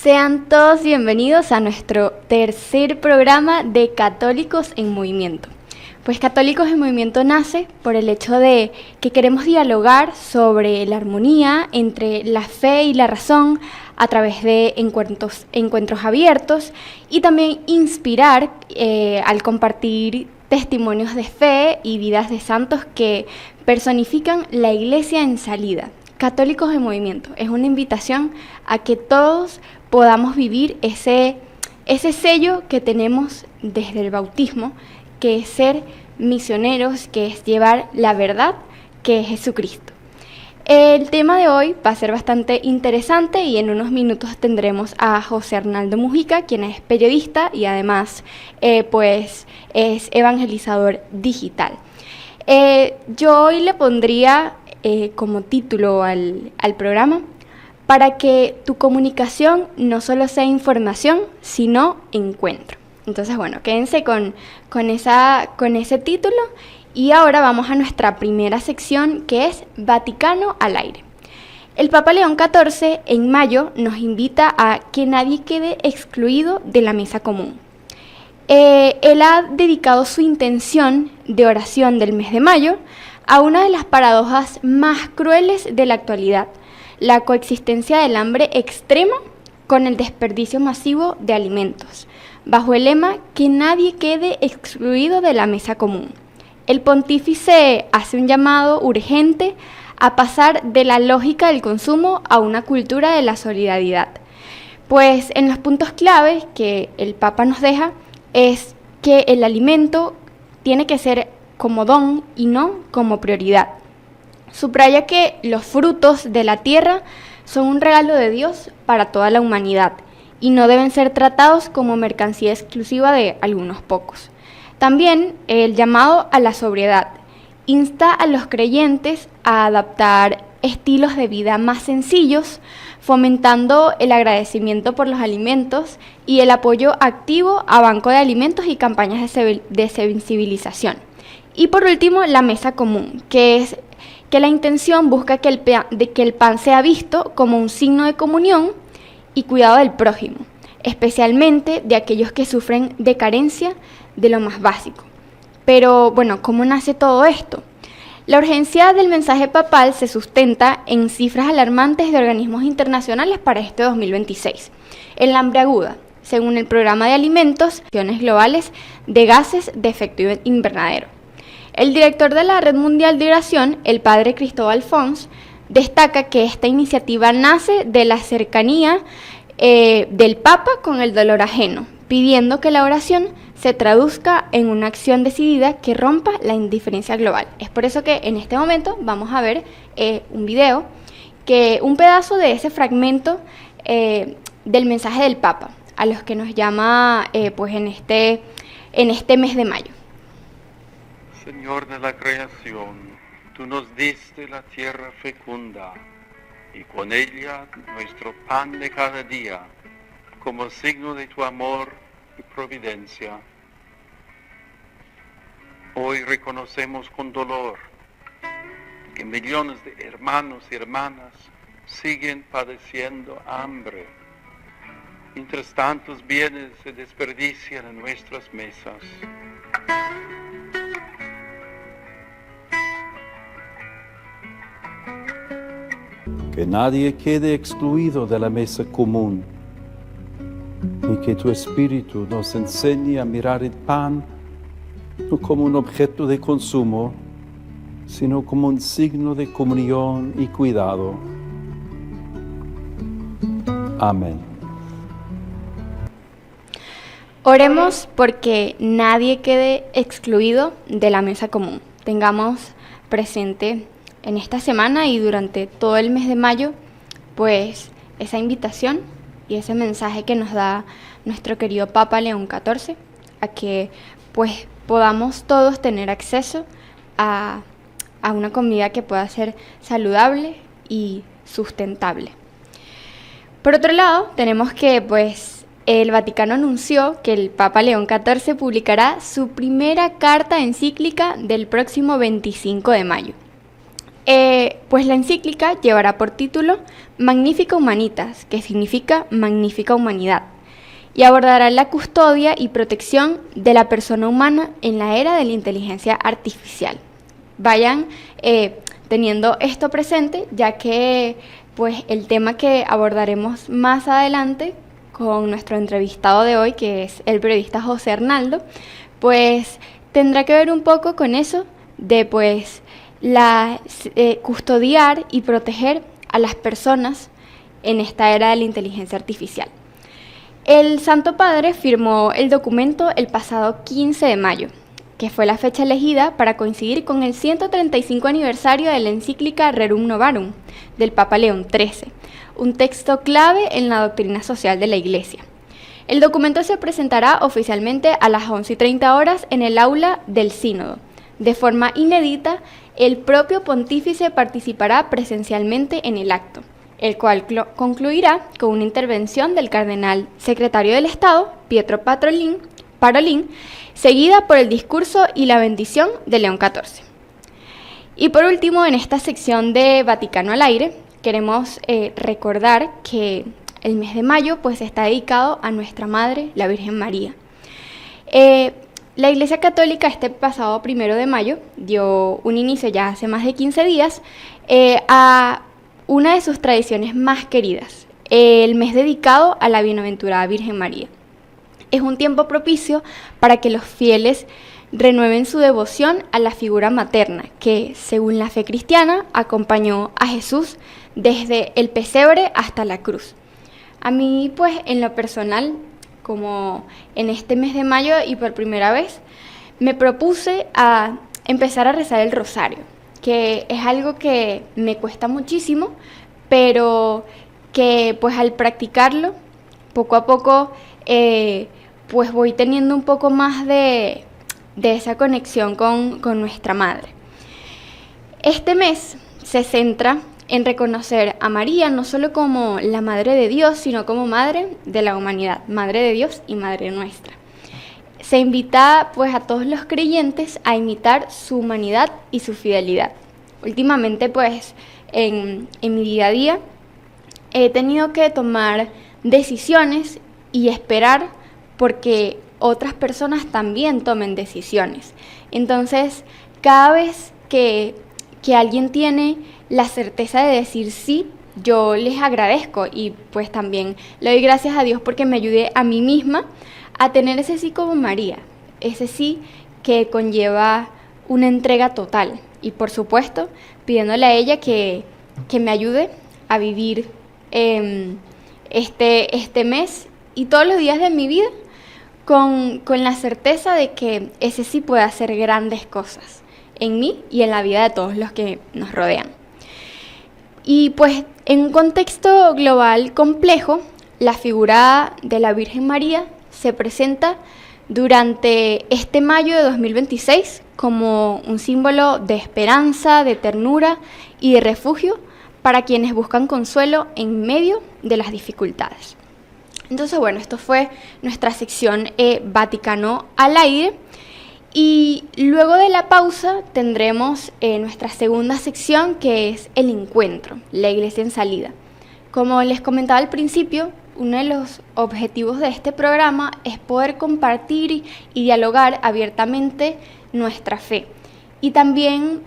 Sean todos bienvenidos a nuestro tercer programa de Católicos en Movimiento. Pues Católicos en Movimiento nace por el hecho de que queremos dialogar sobre la armonía entre la fe y la razón a través de encuentros abiertos y también inspirar al compartir testimonios de fe y vidas de santos que personifican la Iglesia en salida. Católicos en Movimiento es una invitación a que todos podamos vivir ese sello que tenemos desde el bautismo, que es ser misioneros, que es llevar la verdad, que es Jesucristo. El tema de hoy va a ser bastante interesante y en unos minutos tendremos a José Arnaldo Mujica, quien es periodista y además pues es evangelizador digital. Yo hoy le pondría como título al programa: para que tu comunicación no solo sea información, sino encuentro. Entonces, bueno, quédense con ese título y ahora vamos a nuestra primera sección, que es Vaticano al aire. El Papa León XIV en mayo nos invita a que nadie quede excluido de la mesa común. Él ha dedicado su intención de oración del mes de mayo a una de las paradojas más crueles de la actualidad: la coexistencia del hambre extrema con el desperdicio masivo de alimentos, bajo el lema que nadie quede excluido de la mesa común. El pontífice hace un llamado urgente a pasar de la lógica del consumo a una cultura de la solidaridad. Pues en los puntos claves que el Papa nos deja es que el alimento tiene que ser como don y no como prioridad. Subraya que los frutos de la tierra son un regalo de Dios para toda la humanidad y no deben ser tratados como mercancía exclusiva de algunos pocos. También el llamado a la sobriedad insta a los creyentes a adaptar estilos de vida más sencillos, fomentando el agradecimiento por los alimentos y el apoyo activo a banco de alimentos y campañas de sensibilización. Y por último, la mesa común, que la intención busca que el pan sea visto como un signo de comunión y cuidado del prójimo, especialmente de aquellos que sufren de carencia de lo más básico. Pero bueno, ¿cómo nace todo esto? La urgencia del mensaje papal se sustenta en cifras alarmantes de organismos internacionales para este 2026. El hambre aguda, según el Programa de Alimentos, emisiones globales de gases de efecto invernadero. El director de la Red Mundial de Oración, el padre Cristóbal Fons, destaca que esta iniciativa nace de la cercanía del Papa con el dolor ajeno, pidiendo que la oración se traduzca en una acción decidida que rompa la indiferencia global. Es por eso que en este momento vamos a ver un video, un pedazo de ese fragmento del mensaje del Papa, a los que nos llama pues en este mes de mayo. Señor de la creación, tú nos diste la tierra fecunda y con ella nuestro pan de cada día, como signo de tu amor y providencia. Hoy reconocemos con dolor que millones de hermanos y hermanas siguen padeciendo hambre, mientras tantos bienes se desperdician en nuestras mesas. Que nadie quede excluido de la mesa común y que tu Espíritu nos enseñe a mirar el pan no como un objeto de consumo, sino como un signo de comunión y cuidado. Amén. Oremos porque nadie quede excluido de la mesa común. Tengamos presente en esta semana y durante todo el mes de mayo, pues esa invitación y ese mensaje que nos da nuestro querido Papa León XIV, a que pues podamos todos tener acceso a una comida que pueda ser saludable y sustentable. Por otro lado, tenemos que pues el Vaticano anunció que el Papa León XIV publicará su primera carta encíclica del próximo 25 de mayo. Pues la encíclica llevará por título Magnifica Humanitas, que significa Magnífica Humanidad, y abordará la custodia y protección de la persona humana en la era de la inteligencia artificial. Vayan teniendo esto presente, ya que pues el tema que abordaremos más adelante con nuestro entrevistado de hoy, que es el periodista José Arnaldo, pues tendrá que ver un poco con eso de pues custodiar y proteger a las personas en esta era de la inteligencia artificial. El Santo Padre firmó el documento el pasado 15 de mayo, que fue la fecha elegida para coincidir con el 135 aniversario de la encíclica Rerum Novarum del Papa León XIII, un texto clave en la doctrina social de la Iglesia. El documento se presentará oficialmente a las 11:30 horas en el aula del Sínodo. De forma inédita, el propio pontífice participará presencialmente en el acto, el cual concluirá con una intervención del cardenal secretario del Estado, Pietro Parolin, seguida por el discurso y la bendición de León XIV. Y por último, en esta sección de Vaticano al Aire, queremos recordar que el mes de mayo pues está dedicado a nuestra Madre, la Virgen María. La Iglesia Católica este pasado 1 de mayo dio un inicio ya hace más de 15 días a una de sus tradiciones más queridas, el mes dedicado a la Bienaventurada Virgen María. Es un tiempo propicio para que los fieles renueven su devoción a la figura materna que, según la fe cristiana, acompañó a Jesús desde el pesebre hasta la cruz. A mí, pues, en lo personal, como en este mes de mayo y por primera vez, me propuse a empezar a rezar el rosario, que es algo que me cuesta muchísimo, pero que pues al practicarlo, poco a poco, pues voy teniendo un poco más de esa conexión con nuestra Madre. Este mes se centra en reconocer a María no solo como la Madre de Dios, sino como Madre de la humanidad, Madre de Dios y Madre nuestra. Se invita pues a todos los creyentes a imitar su humanidad y su fidelidad. Últimamente pues en mi día a día he tenido que tomar decisiones y esperar porque otras personas también tomen decisiones. Entonces, cada vez que alguien tiene la certeza de decir sí, yo les agradezco y pues también le doy gracias a Dios porque me ayude a mí misma a tener ese sí como María, ese sí que conlleva una entrega total y por supuesto pidiéndole a ella que me ayude a vivir este mes y todos los días de mi vida con la certeza de que ese sí puede hacer grandes cosas en mí y en la vida de todos los que nos rodean. Y pues en un contexto global complejo, la figura de la Virgen María se presenta durante este mayo de 2026 como un símbolo de esperanza, de ternura y de refugio para quienes buscan consuelo en medio de las dificultades. Entonces, bueno, esto fue nuestra sección Vaticano al Aire. Y luego de la pausa tendremos nuestra segunda sección, que es el encuentro, la iglesia en salida. Como les comentaba al principio, uno de los objetivos de este programa es poder compartir y dialogar abiertamente nuestra fe y también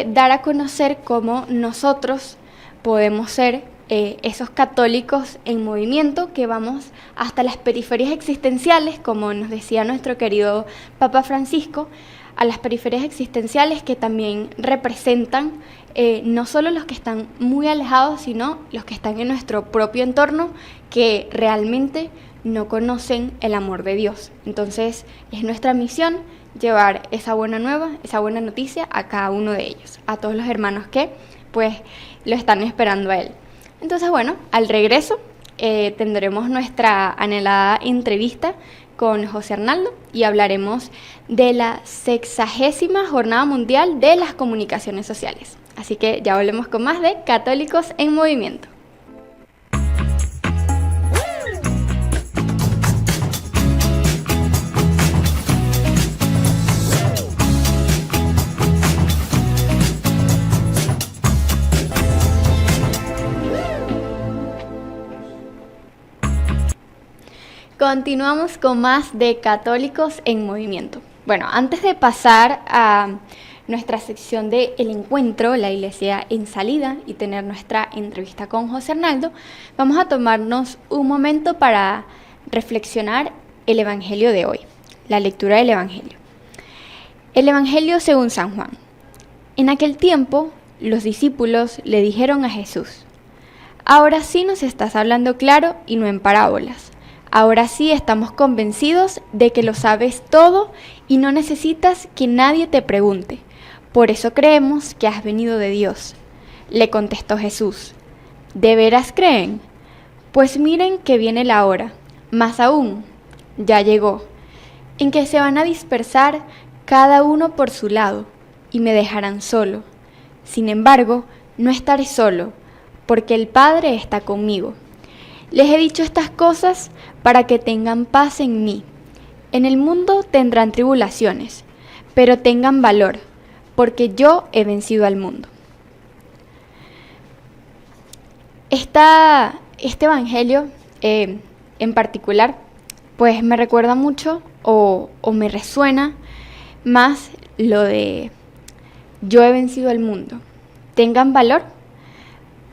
dar a conocer cómo nosotros podemos ser esos católicos en movimiento que vamos hasta las periferias existenciales, como nos decía nuestro querido Papa Francisco, a las periferias existenciales que también representan no solo los que están muy alejados, sino los que están en nuestro propio entorno, que realmente no conocen el amor de Dios. Entonces es nuestra misión llevar esa buena nueva, esa buena noticia a cada uno de ellos, a todos los hermanos que pues lo están esperando a Él. Entonces, bueno, al regreso tendremos nuestra anhelada entrevista con José Arnaldo y hablaremos de la 60ª Jornada Mundial de las Comunicaciones Sociales. Así que ya volvemos con más de Católicos en Movimiento. Continuamos con más de Católicos en Movimiento. Bueno, antes de pasar a nuestra sección de El Encuentro, la Iglesia en Salida, y tener nuestra entrevista con José Arnaldo, vamos a tomarnos un momento para reflexionar el Evangelio de hoy, la lectura del Evangelio. El Evangelio según San Juan. En aquel tiempo, los discípulos le dijeron a Jesús: ahora sí nos estás hablando claro y no en parábolas. Ahora sí estamos convencidos de que lo sabes todo y no necesitas que nadie te pregunte. Por eso creemos que has venido de Dios. Le contestó Jesús: ¿de veras creen? Pues miren que viene la hora, más aún, ya llegó, en que se van a dispersar cada uno por su lado y me dejarán solo. Sin embargo, no estaré solo, porque el Padre está conmigo. Les he dicho estas cosas para que tengan paz en mí. En el mundo tendrán tribulaciones, pero tengan valor, porque yo he vencido al mundo. Este evangelio en particular, pues me recuerda mucho o me resuena más lo de yo he vencido al mundo. Tengan valor,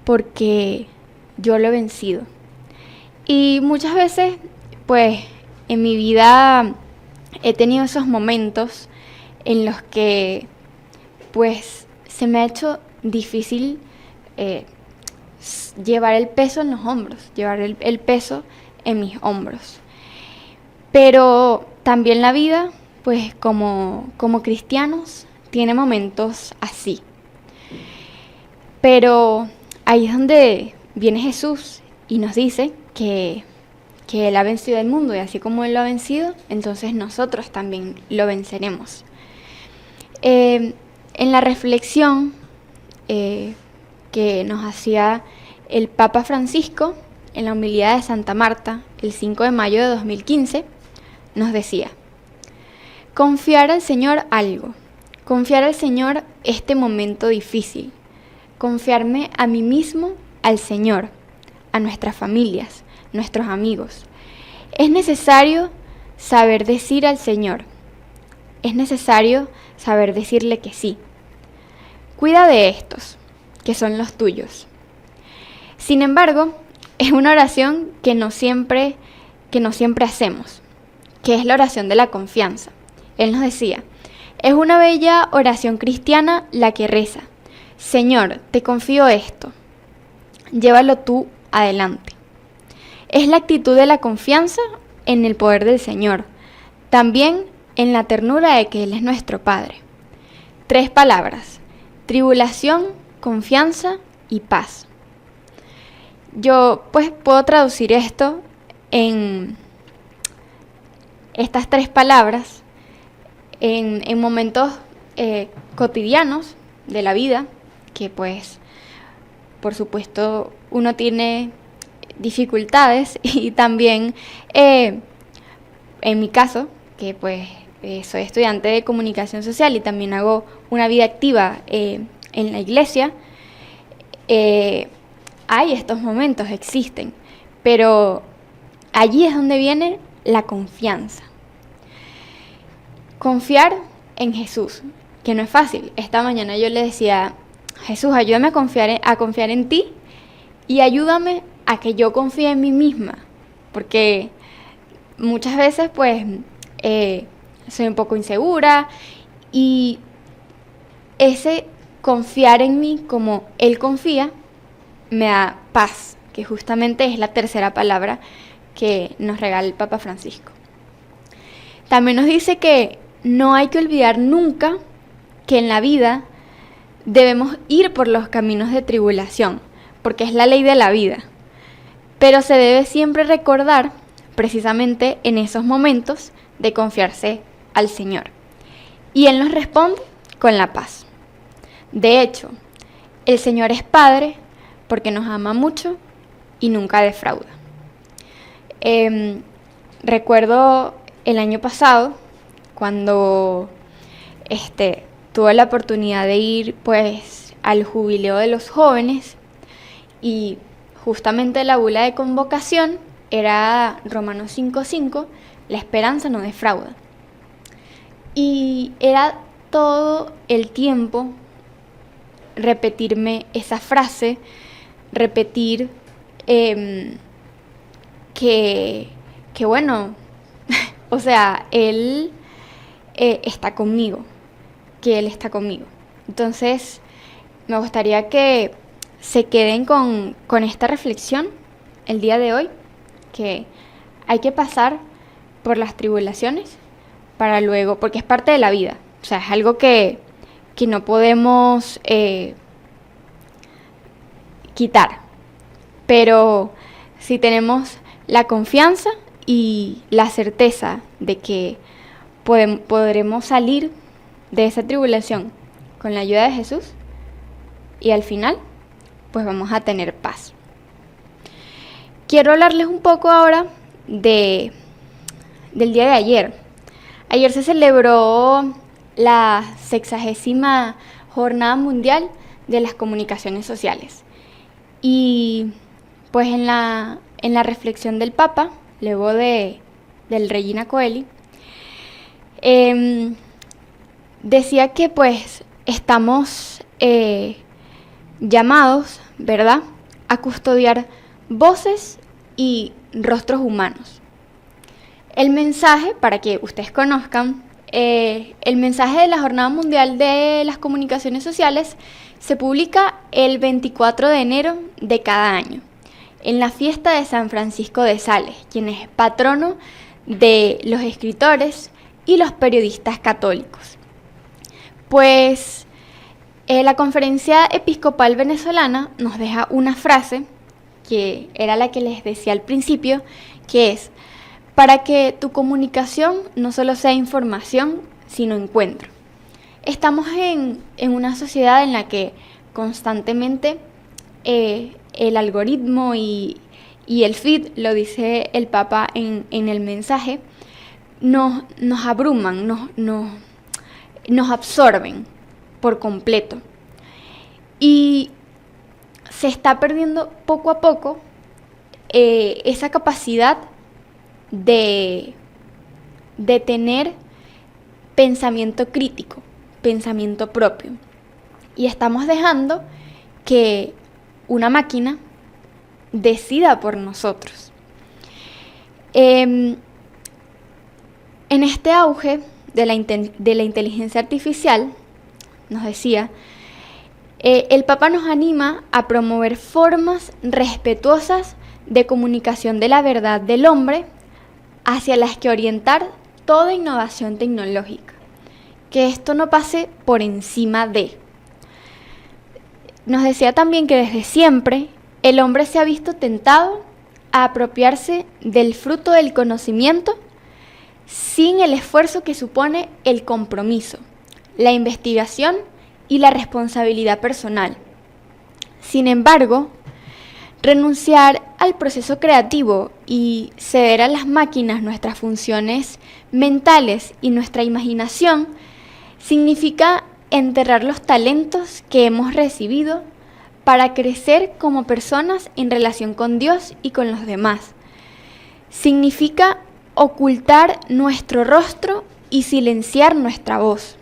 porque yo lo he vencido. Y muchas veces, pues, en mi vida he tenido esos momentos en los que, pues, se me ha hecho difícil llevar el peso en los hombros, llevar el peso en mis hombros. Pero también la vida, pues, como cristianos, tiene momentos así. Pero ahí es donde viene Jesús y nos dice que Él ha vencido el mundo, y así como Él lo ha vencido, entonces nosotros también lo venceremos. En la reflexión que nos hacía el Papa Francisco en la homilía de Santa Marta, el 5 de mayo de 2015, nos decía: confiar al Señor algo, confiar al Señor este momento difícil, confiarme a mí mismo, al Señor, a nuestras familias, nuestros amigos. Es necesario saber decir al Señor. Es necesario saber decirle que sí. Cuida de estos, que son los tuyos. Sin embargo, es una oración que no siempre hacemos, que es la oración de la confianza. Él nos decía: es una bella oración cristiana la que reza: Señor, te confío esto. Llévalo tú adelante. Es la actitud de la confianza en el poder del Señor, también en la ternura de que Él es nuestro Padre. 3 palabras: tribulación, confianza y paz. Yo pues puedo traducir esto en estas 3 palabras en momentos cotidianos de la vida, que pues por supuesto uno tiene dificultades, y también en mi caso, que pues soy estudiante de comunicación social y también hago una vida activa en la iglesia, hay estos momentos, existen, pero allí es donde viene la confianza. Confiar en Jesús, que no es fácil. Esta mañana yo le decía: Jesús, ayúdame a confiar en ti, y ayúdame a que yo confíe en mí misma, porque muchas veces pues soy un poco insegura, y ese confiar en mí como Él confía me da paz, que justamente es la 3ª palabra que nos regala el Papa Francisco. También nos dice que no hay que olvidar nunca que en la vida debemos ir por los caminos de tribulación, porque es la ley de la vida. Pero se debe siempre recordar, precisamente en esos momentos, de confiarse al Señor. Y Él nos responde con la paz. De hecho, el Señor es Padre porque nos ama mucho y nunca defrauda. Recuerdo el año pasado, cuando tuve la oportunidad de ir pues al jubileo de los jóvenes, y justamente la bula de convocación era Romanos 5:5, la esperanza no defrauda. Y era todo el tiempo repetirme esa frase, repetir que bueno, o sea, Él está conmigo, que Él está conmigo. Entonces, me gustaría que se queden con esta reflexión el día de hoy, que hay que pasar por las tribulaciones para luego, porque es parte de la vida, o sea, es algo que no podemos quitar, pero si tenemos la confianza y la certeza de que podremos salir de esa tribulación con la ayuda de Jesús, y al final pues vamos a tener paz. Quiero hablarles un poco ahora del día de ayer. Ayer se celebró la 60ª Jornada Mundial de las Comunicaciones Sociales. Y pues en la reflexión del Papa, luego del Regina Coeli, decía que pues estamos llamados, ¿verdad?, a custodiar voces y rostros humanos. El mensaje, para que ustedes conozcan, el mensaje de la Jornada Mundial de las Comunicaciones Sociales se publica el 24 de enero de cada año, en la fiesta de San Francisco de Sales, quien es patrono de los escritores y los periodistas católicos. Pues la Conferencia Episcopal Venezolana nos deja una frase, que era la que les decía al principio, que es: para que tu comunicación no solo sea información, sino encuentro. Estamos en una sociedad en la que constantemente el algoritmo y el feed, lo dice el Papa en el mensaje, nos abruman, nos absorben por completo. Y se está perdiendo poco a poco esa capacidad de tener pensamiento crítico, pensamiento propio. Y estamos dejando que una máquina decida por nosotros. En este auge de la inteligencia artificial, nos decía, el Papa nos anima a promover formas respetuosas de comunicación de la verdad del hombre, hacia las que orientar toda innovación tecnológica. Que esto no pase por encima de. Nos decía también que desde siempre el hombre se ha visto tentado a apropiarse del fruto del conocimiento sin el esfuerzo que supone el compromiso, la investigación y la responsabilidad personal. Sin embargo, renunciar al proceso creativo y ceder a las máquinas nuestras funciones mentales y nuestra imaginación significa enterrar los talentos que hemos recibido para crecer como personas en relación con Dios y con los demás. Significa ocultar nuestro rostro y silenciar nuestra voz.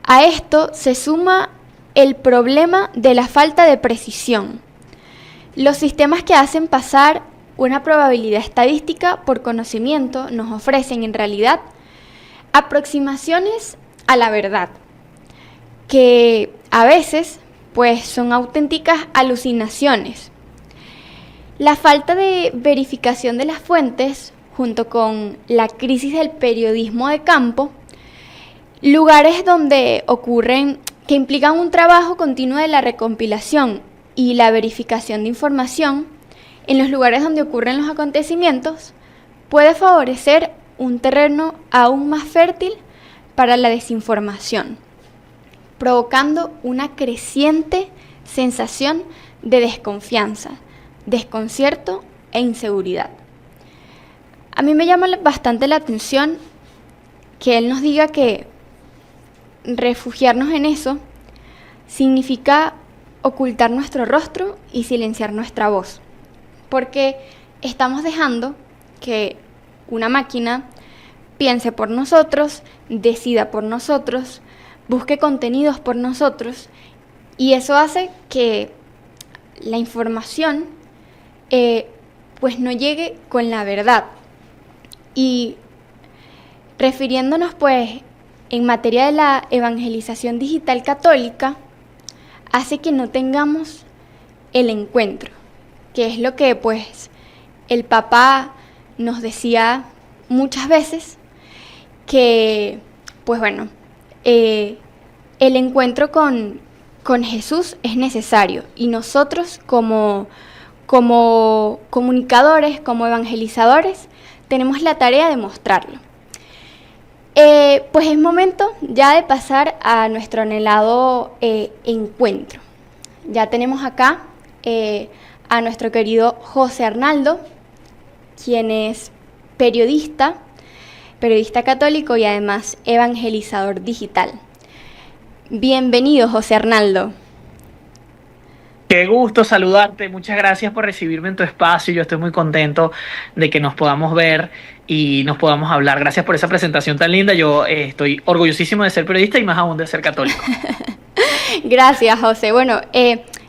A esto se suma el problema de la falta de precisión. Los sistemas que hacen pasar una probabilidad estadística por conocimiento nos ofrecen en realidad aproximaciones a la verdad, que a veces pues son auténticas alucinaciones. La falta de verificación de las fuentes, junto con la crisis del periodismo de campo, lugares donde ocurren, que implican un trabajo continuo de la recompilación y la verificación de información, en los lugares donde ocurren los acontecimientos, puede favorecer un terreno aún más fértil para la desinformación, provocando una creciente sensación de desconfianza, desconcierto e inseguridad. A mí me llama bastante la atención que él nos diga que refugiarnos en eso significa ocultar nuestro rostro y silenciar nuestra voz, porque estamos dejando que una máquina piense por nosotros, decida por nosotros, busque contenidos por nosotros, y eso hace que la información pues no llegue con la verdad. Y refiriéndonos pues en materia de la evangelización digital católica, hace que no tengamos el encuentro, que es lo que pues el Papa nos decía muchas veces, que pues bueno, el encuentro con Jesús es necesario, y nosotros como comunicadores, como evangelizadores, tenemos la tarea de mostrarlo. Pues es momento ya de pasar a nuestro anhelado encuentro. Ya tenemos acá a nuestro querido José Arnaldo, quien es periodista católico y además evangelizador digital. Bienvenido, José Arnaldo. Qué gusto saludarte, muchas gracias por recibirme en tu espacio. Yo estoy muy contento de que nos podamos ver y nos podamos hablar. Gracias por esa presentación tan linda. Yo estoy orgullosísimo de ser periodista y más aún de ser católico. Gracias, José. Bueno,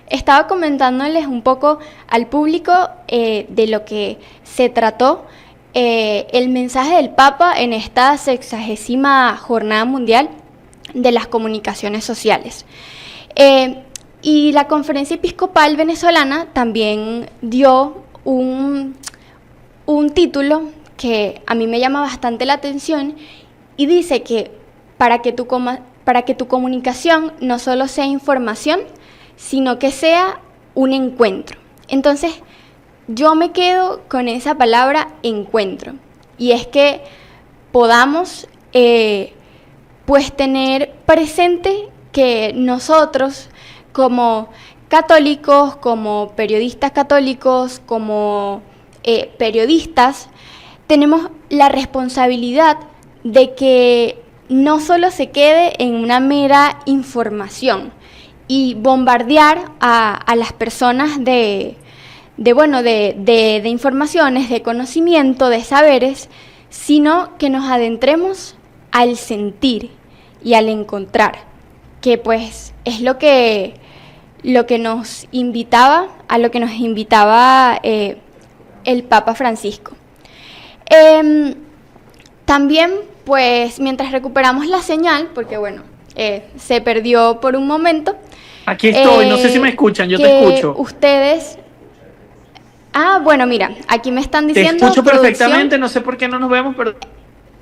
estaba comentándoles un poco al público de lo que se trató el mensaje del Papa en esta 60ª Jornada Mundial de las Comunicaciones Sociales. Y la Conferencia Episcopal Venezolana también dio un título que a mí me llama bastante la atención, y dice que para que tu comunicación no solo sea información, sino que sea un encuentro. Entonces, yo me quedo con esa palabra encuentro, y es que podamos pues tener presente que nosotros como católicos, como periodistas católicos, como periodistas, tenemos la responsabilidad de que no solo se quede en una mera información y bombardear a las personas de informaciones, de conocimiento, de saberes, sino que nos adentremos al sentir y al encontrar, que pues es lo que nos invitaba, el Papa Francisco. También, pues, mientras recuperamos la señal, porque bueno, se perdió por un momento. Aquí estoy, no sé si me escuchan, yo te escucho. Ustedes... bueno, mira, aquí me están diciendo... Te escucho perfectamente, no sé por qué no nos vemos, pero...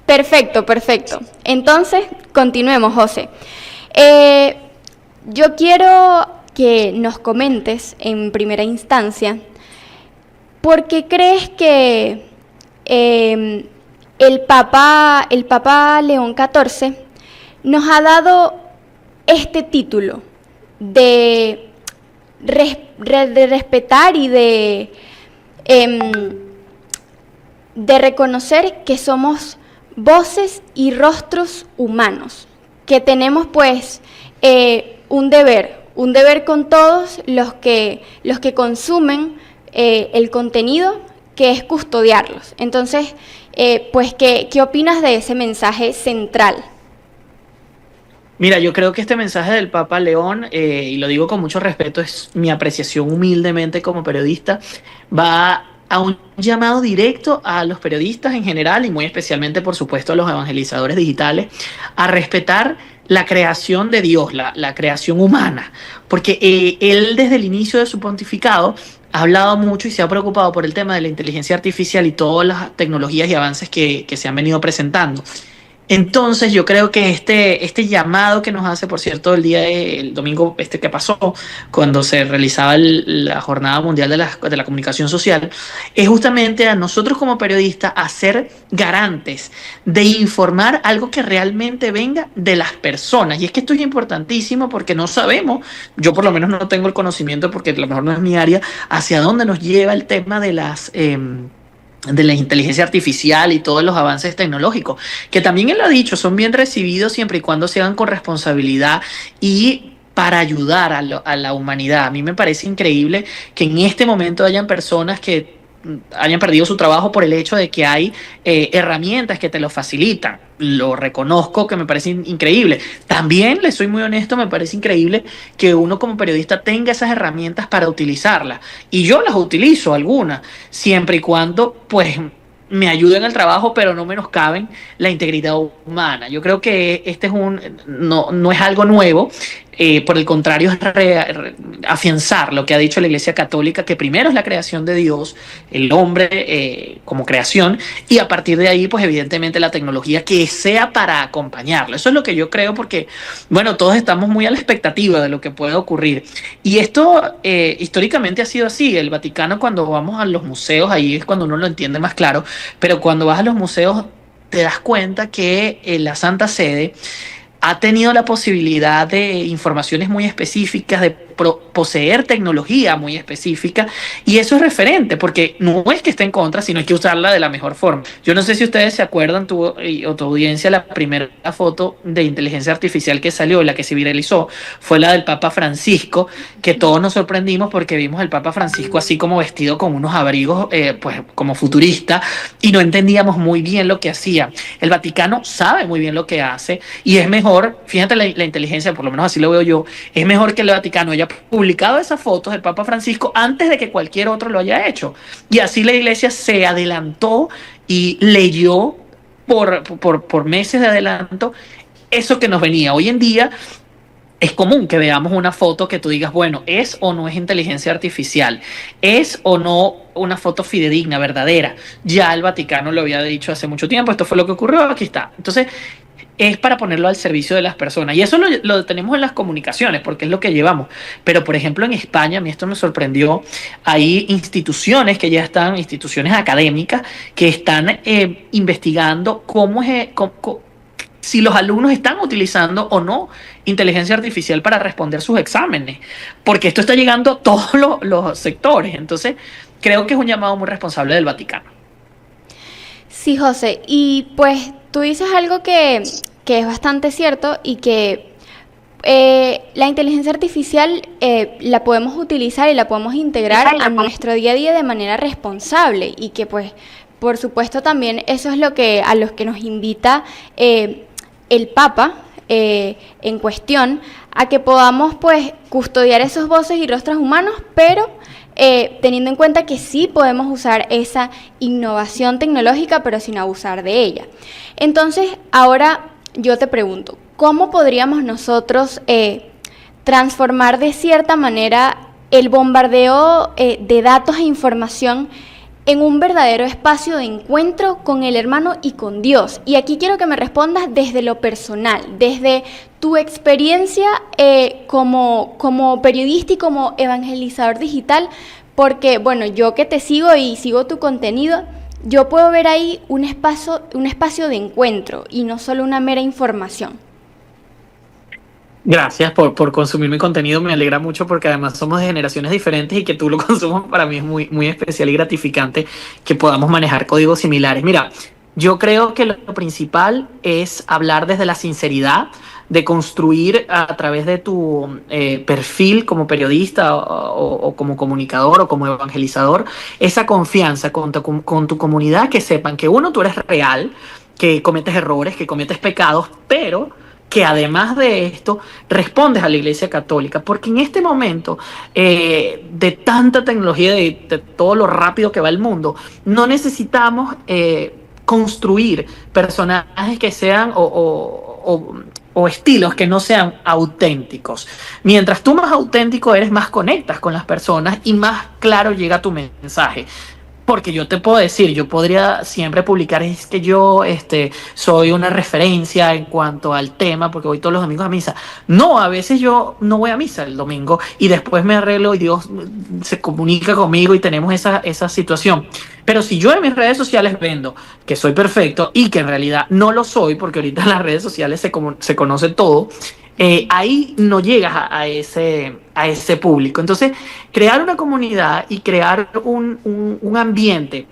Perfecto. Entonces, continuemos, José. Yo quiero que nos comentes en primera instancia por qué crees que el Papa León XIV nos ha dado este título de respetar y de reconocer que somos voces y rostros humanos, que tenemos pues un deber con todos los que consumen el contenido, que es custodiarlos. Entonces, pues, ¿qué opinas de ese mensaje central? Mira, yo creo que este mensaje del Papa León, y lo digo con mucho respeto, es mi apreciación humildemente como periodista, va a un llamado directo a los periodistas en general y muy especialmente, por supuesto, a los evangelizadores digitales, a respetar la creación de Dios, la creación humana, porque él desde el inicio de su pontificado ha hablado mucho y se ha preocupado por el tema de la inteligencia artificial y todas las tecnologías y avances que se han venido presentando. Entonces yo creo que este llamado que nos hace, por cierto, el domingo que pasó, cuando se realizaba la Jornada Mundial de la Comunicación Social, es justamente a nosotros como periodistas a ser garantes de informar algo que realmente venga de las personas. Y es que esto es importantísimo porque no sabemos, yo por lo menos no tengo el conocimiento porque a lo mejor no es mi área, hacia dónde nos lleva el tema de la inteligencia artificial y todos los avances tecnológicos, que también él lo ha dicho, son bien recibidos siempre y cuando se hagan con responsabilidad y para ayudar a la humanidad. A mí me parece increíble que en este momento hayan personas que hayan perdido su trabajo por el hecho de que hay herramientas que te lo facilitan. Lo reconozco, que me parece increíble. También, les soy muy honesto, me parece increíble que uno como periodista tenga esas herramientas para utilizarlas. Y yo las utilizo, algunas, siempre y cuando, pues, me ayuden al trabajo, pero no menoscaben la integridad humana. Yo creo que este es no es algo nuevo. Por el contrario, es afianzar lo que ha dicho la Iglesia Católica, que primero es la creación de Dios, el hombre como creación, y a partir de ahí, pues evidentemente la tecnología que sea para acompañarlo. Eso es lo que yo creo, porque, bueno, todos estamos muy a la expectativa de lo que puede ocurrir. Y esto históricamente ha sido así. El Vaticano, cuando vamos a los museos, ahí es cuando uno lo entiende más claro, pero cuando vas a los museos te das cuenta que la Santa Sede ha tenido la posibilidad de informaciones muy específicas, de poseer tecnología muy específica, y eso es referente, porque no es que esté en contra, sino hay que usarla de la mejor forma. Yo no sé si ustedes se acuerdan, tu audiencia, la primera foto de inteligencia artificial que salió, la que se viralizó, fue la del Papa Francisco, que todos nos sorprendimos porque vimos al Papa Francisco así como vestido con unos abrigos, pues como futurista, y no entendíamos muy bien lo que hacía. El Vaticano sabe muy bien lo que hace, y es mejor, fíjate la inteligencia, por lo menos así lo veo yo, es mejor que el Vaticano haya publicado esas fotos del Papa Francisco antes de que cualquier otro lo haya hecho. Y así la Iglesia se adelantó y leyó por meses de adelanto eso que nos venía. Hoy en día es común que veamos una foto que tú digas, bueno, ¿es o no es inteligencia artificial? ¿Es o no una foto fidedigna, verdadera? Ya el Vaticano lo había dicho hace mucho tiempo, esto fue lo que ocurrió, aquí está. Entonces, es para ponerlo al servicio de las personas. Y eso lo tenemos en las comunicaciones, porque es lo que llevamos. Pero, por ejemplo, en España, a mí esto me sorprendió, hay instituciones que ya están, instituciones académicas, que están investigando si los alumnos están utilizando o no inteligencia artificial para responder sus exámenes, porque esto está llegando a todos los sectores. Entonces, creo que es un llamado muy responsable del Vaticano. Sí, José, y pues tú dices algo que es bastante cierto, y que la inteligencia artificial la podemos utilizar y la podemos integrar a nuestro día a día de manera responsable, y que pues por supuesto también eso es a los que nos invita el Papa en cuestión, a que podamos pues custodiar esos voces y rostros humanos, pero teniendo en cuenta que sí podemos usar esa innovación tecnológica, pero sin abusar de ella. Entonces, ahora yo te pregunto, ¿cómo podríamos nosotros transformar de cierta manera el bombardeo de datos e información en un verdadero espacio de encuentro con el hermano y con Dios? Y aquí quiero que me respondas desde lo personal, desde tu experiencia como periodista y como evangelizador digital, porque, bueno, yo que te sigo y sigo tu contenido, yo puedo ver ahí un espacio de encuentro y no solo una mera información. Gracias por consumir mi contenido, me alegra mucho, porque además somos de generaciones diferentes y que tú lo consumas para mí es muy, muy especial y gratificante que podamos manejar códigos similares. Mira, yo creo que lo principal es hablar desde la sinceridad, de construir a través de tu perfil como periodista o como comunicador o como evangelizador esa confianza con tu comunidad, que sepan que tú eres real, que cometes errores, que cometes pecados, pero que además de esto respondes a la Iglesia Católica, porque en este momento de tanta tecnología, de todo lo rápido que va el mundo, no necesitamos construir personajes que sean o estilos que no sean auténticos. Mientras tú más auténtico eres, más conectas con las personas y más claro llega tu mensaje. Porque yo te puedo decir, yo podría siempre publicar, es que yo soy una referencia en cuanto al tema, porque voy todos los domingos a misa. No, a veces yo no voy a misa el domingo y después me arreglo y Dios se comunica conmigo y tenemos esa situación. Pero si yo en mis redes sociales vendo que soy perfecto y que en realidad no lo soy, porque ahorita en las redes sociales se conoce todo, ahí no llegas a ese público. Entonces, crear una comunidad y crear un ambiente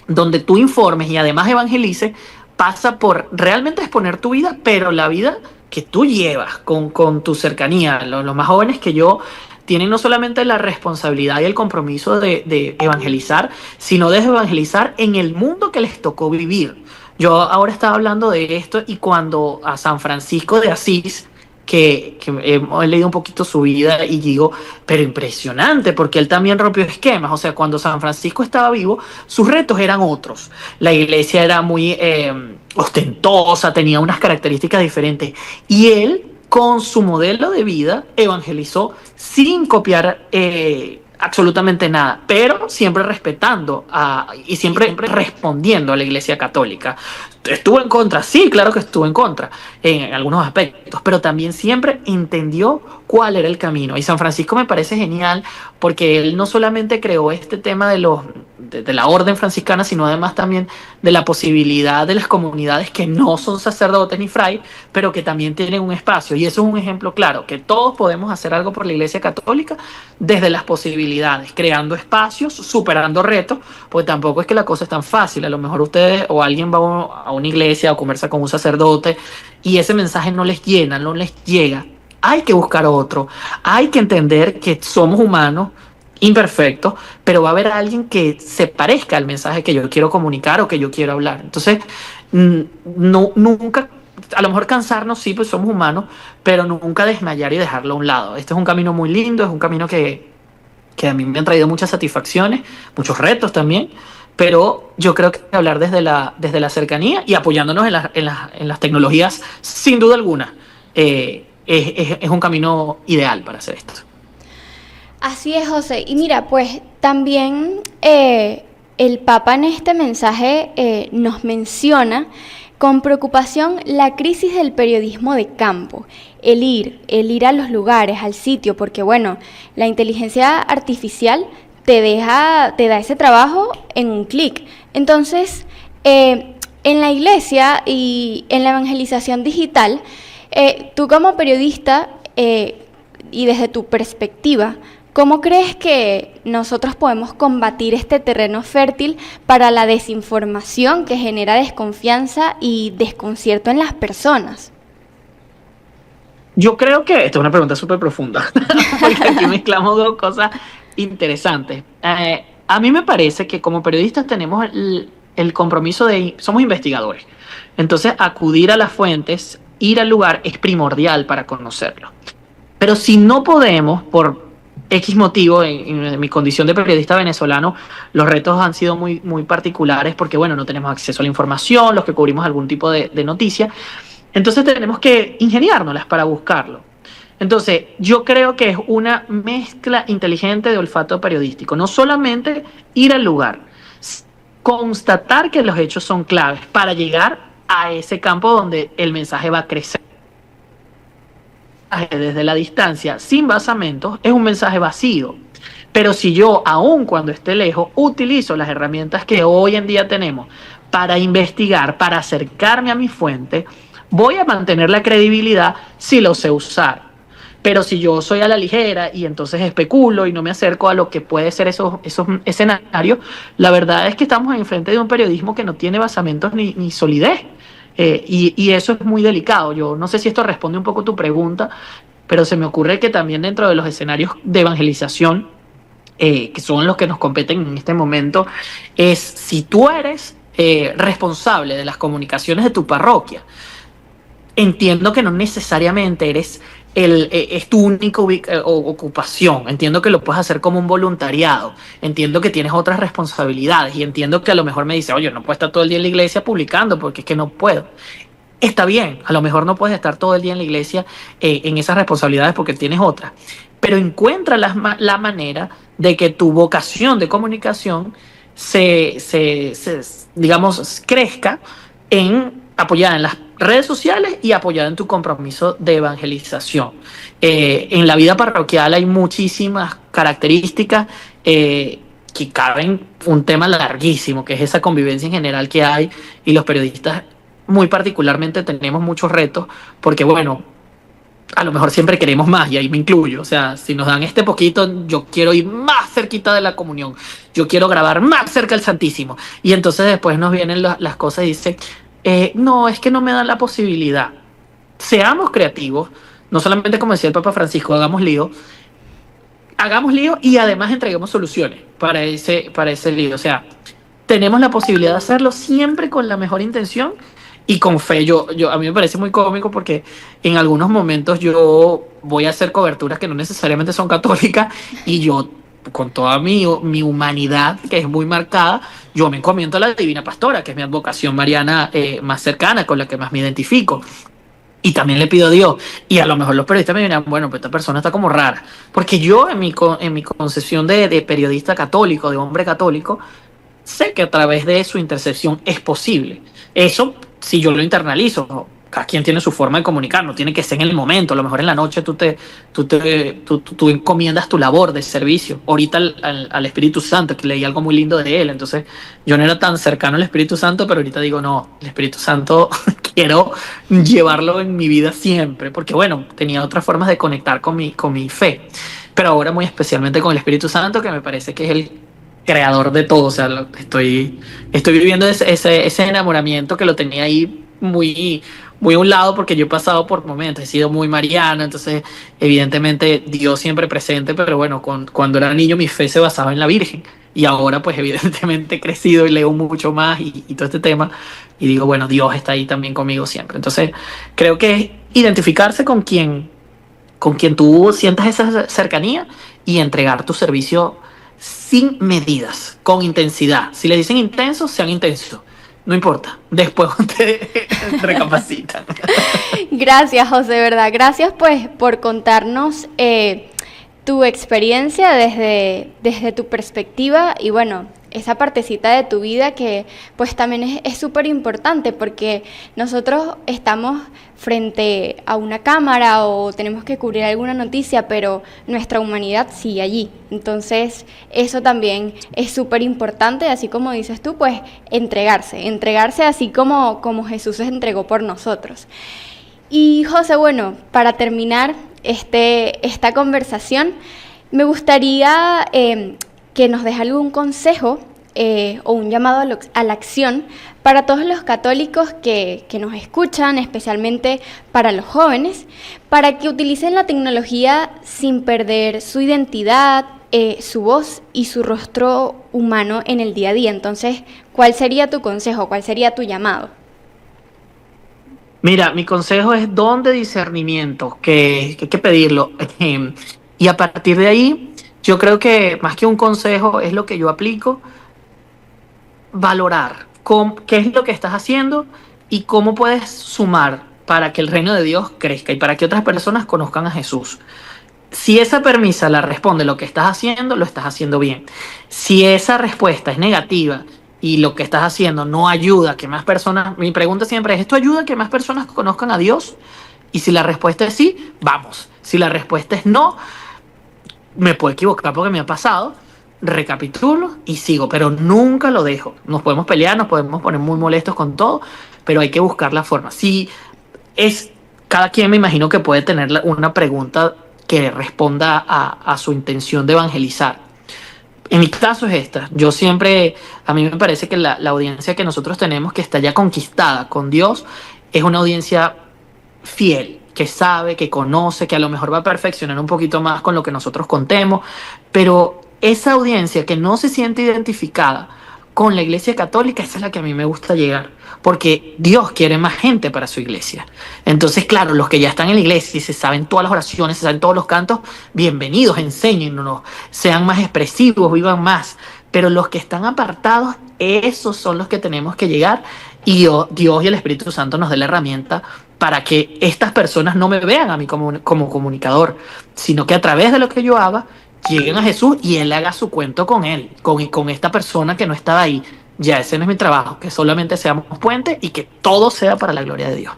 donde tú informes y además evangelices pasa por realmente exponer tu vida, pero la vida que tú llevas con tu cercanía. Los más jóvenes que yo tienen no solamente la responsabilidad y el compromiso de evangelizar, sino de evangelizar en el mundo que les tocó vivir. Yo ahora estaba hablando de esto y cuando a San Francisco de Asís, que he leído un poquito su vida y digo, pero impresionante, porque él también rompió esquemas. O sea, cuando San Francisco estaba vivo, sus retos eran otros. La iglesia era muy ostentosa, tenía unas características diferentes. Y él, con su modelo de vida, evangelizó sin copiar absolutamente nada, pero siempre respetando y siempre respondiendo a la Iglesia Católica. Estuvo en contra, sí, claro que estuvo en contra en algunos aspectos, pero también siempre entendió cuál era el camino. Y San Francisco me parece genial porque él no solamente creó este tema de la orden franciscana, sino además también de la posibilidad de las comunidades que no son sacerdotes ni fray, pero que también tienen un espacio. Y eso es un ejemplo claro, que todos podemos hacer algo por la Iglesia Católica desde las posibilidades, creando espacios, superando retos, porque tampoco es que la cosa es tan fácil. A lo mejor ustedes o alguien va a una iglesia o conversa con un sacerdote y ese mensaje no les llena, no les llega. Hay que buscar otro, hay que entender que somos humanos, imperfectos, pero va a haber alguien que se parezca al mensaje que yo quiero comunicar o que yo quiero hablar. Entonces, nunca, a lo mejor cansarnos, sí, pues somos humanos, pero nunca desmayar y dejarlo a un lado. Este es un camino muy lindo, es un camino que a mí me han traído muchas satisfacciones, muchos retos también, pero yo creo que hablar desde la cercanía y apoyándonos en las tecnologías, sin duda alguna, es un camino ideal para hacer esto. Así es, José. Y mira, pues también el Papa en este mensaje nos menciona con preocupación la crisis del periodismo de campo, el ir a los lugares, al sitio, porque bueno, la inteligencia artificial te da ese trabajo en un clic. Entonces, en la iglesia y en la evangelización digital, tú como periodista y desde tu perspectiva, ¿cómo crees que nosotros podemos combatir este terreno fértil para la desinformación que genera desconfianza y desconcierto en las personas? Yo creo que esta es una pregunta súper profunda, porque aquí mezclamos dos cosas interesantes. A mí me parece que como periodistas tenemos el compromiso somos investigadores. Entonces, acudir a las fuentes, ir al lugar es primordial para conocerlo. Pero si no podemos, por X motivo, en mi condición de periodista venezolano, los retos han sido muy, muy particulares porque, bueno, no tenemos acceso a la información, los que cubrimos algún tipo de noticia. Entonces tenemos que ingeniárnoslas para buscarlo. Entonces, yo creo que es una mezcla inteligente de olfato periodístico. No solamente ir al lugar, constatar que los hechos son claves para llegar a ese campo donde el mensaje va a crecer. Desde la distancia, sin basamentos, es un mensaje vacío. Pero si yo, aun cuando esté lejos, utilizo las herramientas que hoy en día tenemos para investigar, para acercarme a mi fuente, voy a mantener la credibilidad si lo sé usar. Pero si yo soy a la ligera y entonces especulo y no me acerco a lo que puede ser esos escenarios, la verdad es que estamos enfrente de un periodismo que no tiene basamentos ni solidez. Y eso es muy delicado. Yo no sé si esto responde un poco a tu pregunta, pero se me ocurre que también dentro de los escenarios de evangelización, que son los que nos competen en este momento, es si tú eres responsable de las comunicaciones de tu parroquia, entiendo que no necesariamente es tu única ocupación. Entiendo que lo puedes hacer como un voluntariado. Entiendo que tienes otras responsabilidades y entiendo que a lo mejor me dice, oye, no puedo estar todo el día en la iglesia publicando porque es que no puedo. Está bien, a lo mejor no puedes estar todo el día en la iglesia en esas responsabilidades porque tienes otras, pero encuentra la manera de que tu vocación de comunicación digamos, crezca apoyada en las redes sociales y apoyada en tu compromiso de evangelización. En la vida parroquial hay muchísimas características que caben un tema larguísimo, que es esa convivencia en general que hay, y los periodistas muy particularmente tenemos muchos retos, porque bueno, a lo mejor siempre queremos más, y ahí me incluyo. O sea, si nos dan este poquito, yo quiero ir más cerquita de la comunión, yo quiero grabar más cerca del Santísimo, y entonces después nos vienen las cosas y dicen, no, es que no me dan la posibilidad. Seamos creativos, no solamente como decía el Papa Francisco, hagamos lío, hagamos lío y además entreguemos soluciones para ese lío. O sea, tenemos la posibilidad de hacerlo siempre con la mejor intención y con fe. A mí me parece muy cómico porque en algunos momentos yo voy a hacer coberturas que no necesariamente son católicas y yo, con toda mi humanidad, que es muy marcada, yo me encomiendo a la Divina Pastora, que es mi advocación mariana más cercana, con la que más me identifico. Y también le pido a Dios. Y a lo mejor los periodistas me dirán, bueno, pues esta persona está como rara. Porque yo en mi concepción de periodista católico, de hombre católico, sé que a través de su intercesión es posible. Eso, si yo lo internalizo, ¿no? Cada quien tiene su forma de comunicar, no tiene que ser en el momento. A lo mejor en la noche tú encomiendas tu labor de servicio. Ahorita al Espíritu Santo, que leí algo muy lindo de él. Entonces, yo no era tan cercano al Espíritu Santo, pero ahorita digo, no, el Espíritu Santo quiero llevarlo en mi vida siempre. Porque, bueno, tenía otras formas de conectar con mi fe. Pero ahora muy especialmente con el Espíritu Santo, que me parece que es el creador de todo. O sea, estoy viviendo ese enamoramiento que lo tenía ahí muy a un lado, porque yo he pasado por momentos, he sido muy mariano, entonces evidentemente Dios siempre presente, pero bueno, cuando era niño mi fe se basaba en la Virgen y ahora pues evidentemente he crecido y leo mucho más y todo este tema y digo, bueno, Dios está ahí también conmigo siempre. Entonces creo que es identificarse con quien tú sientas esa cercanía y entregar tu servicio sin medidas, con intensidad. Si le dicen intenso, sean intensos. No importa, después ustedes recapacitan. Gracias, José, de verdad. Gracias pues por contarnos tu experiencia desde tu perspectiva y bueno, esa partecita de tu vida que pues también es súper importante porque nosotros estamos frente a una cámara o tenemos que cubrir alguna noticia, pero nuestra humanidad sigue allí. Entonces, eso también es súper importante, así como dices tú, pues entregarse así como Jesús se entregó por nosotros. Y José, bueno, para terminar esta conversación, me gustaría que nos deje algún consejo o un llamado a la acción para todos los católicos que nos escuchan, especialmente para los jóvenes, para que utilicen la tecnología sin perder su identidad, su voz y su rostro humano en el día a día. Entonces, ¿cuál sería tu consejo? ¿Cuál sería tu llamado? Mira, mi consejo es don de discernimiento, que hay que pedirlo. Y a partir de ahí, yo creo que más que un consejo es lo que yo aplico, valorar qué es lo que estás haciendo y cómo puedes sumar para que el reino de Dios crezca y para que otras personas conozcan a Jesús. Si esa premisa la responde lo que estás haciendo, lo estás haciendo bien. Si esa respuesta es negativa y lo que estás haciendo no ayuda a que más personas, mi pregunta siempre es, ¿esto ayuda a que más personas conozcan a Dios? Y si la respuesta es sí, vamos. Si la respuesta es no, me puedo equivocar porque me ha pasado, recapitulo y sigo, pero nunca lo dejo. Nos podemos pelear, nos podemos poner muy molestos con todo, pero hay que buscar la forma. Si es, cada quien me imagino que puede tener una pregunta que responda a su intención de evangelizar. En mi caso es esta. Yo siempre, a mí me parece que la audiencia que nosotros tenemos, que está ya conquistada con Dios, es una audiencia fiel, que sabe, que conoce, que a lo mejor va a perfeccionar un poquito más con lo que nosotros contemos, pero esa audiencia que no se siente identificada con la Iglesia Católica, esa es la que a mí me gusta llegar, porque Dios quiere más gente para su iglesia. Entonces, claro, los que ya están en la iglesia y se saben todas las oraciones, se saben todos los cantos, bienvenidos, enséñennos, sean más expresivos, vivan más. Pero los que están apartados, esos son los que tenemos que llegar, y Dios y el Espíritu Santo nos dé la herramienta para que estas personas no me vean a mí como comunicador, sino que a través de lo que yo haga, lleguen a Jesús y Él haga su cuento con Él, con esta persona que no estaba ahí. Ya ese no es mi trabajo, que solamente seamos puentes y que todo sea para la gloria de Dios.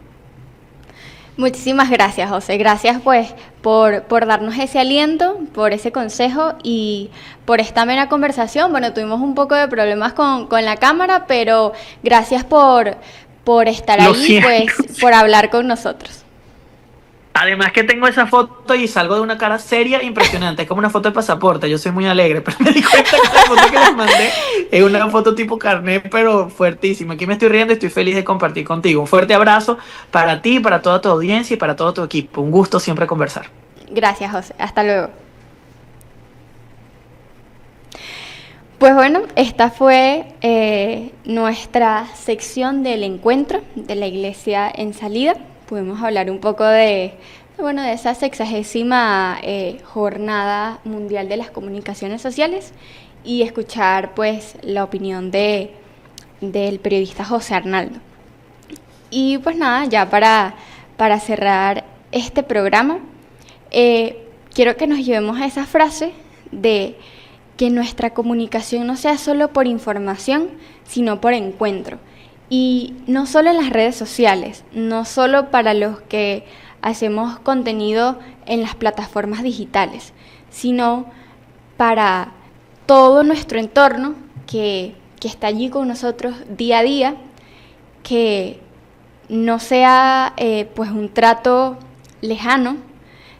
Muchísimas gracias, José. Gracias pues por darnos ese aliento, por ese consejo y por esta amena conversación. Bueno, tuvimos un poco de problemas con la cámara, pero gracias por estar ahí, pues, por hablar con nosotros. Además que tengo esa foto y salgo de una cara seria impresionante, es como una foto de pasaporte, yo soy muy alegre, pero me di cuenta que la foto que les mandé es una foto tipo carnet, pero fuertísima. Aquí me estoy riendo y estoy feliz de compartir contigo. Un fuerte abrazo para ti, para toda tu audiencia y para todo tu equipo. Un gusto siempre conversar. Gracias, José. Hasta luego. Pues bueno, esta fue nuestra sección del encuentro de la Iglesia en Salida. Pudimos hablar un poco de esa 60ª Jornada Mundial de las Comunicaciones Sociales y escuchar pues la opinión del periodista José Arnaldo. Y pues nada, ya para cerrar este programa, quiero que nos llevemos a esa frase de que nuestra comunicación no sea solo por información, sino por encuentro. Y no solo en las redes sociales, no solo para los que hacemos contenido en las plataformas digitales, sino para todo nuestro entorno que está allí con nosotros día a día, que no sea pues un trato lejano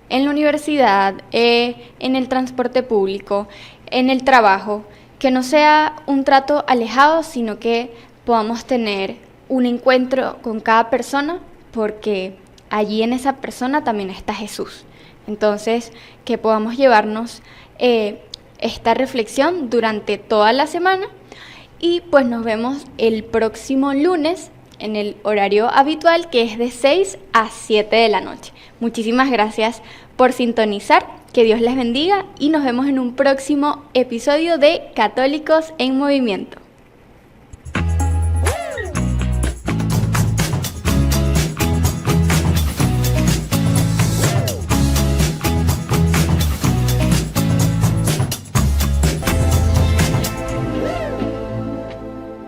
en la universidad, en el transporte público, en el trabajo, que no sea un trato alejado, sino que podamos tener un encuentro con cada persona, porque allí en esa persona también está Jesús. Entonces, que podamos llevarnos esta reflexión durante toda la semana y pues nos vemos el próximo lunes en el horario habitual, que es de 6 a 7 de la noche. Muchísimas gracias por sintonizar, que Dios les bendiga y nos vemos en un próximo episodio de Católicos en Movimiento.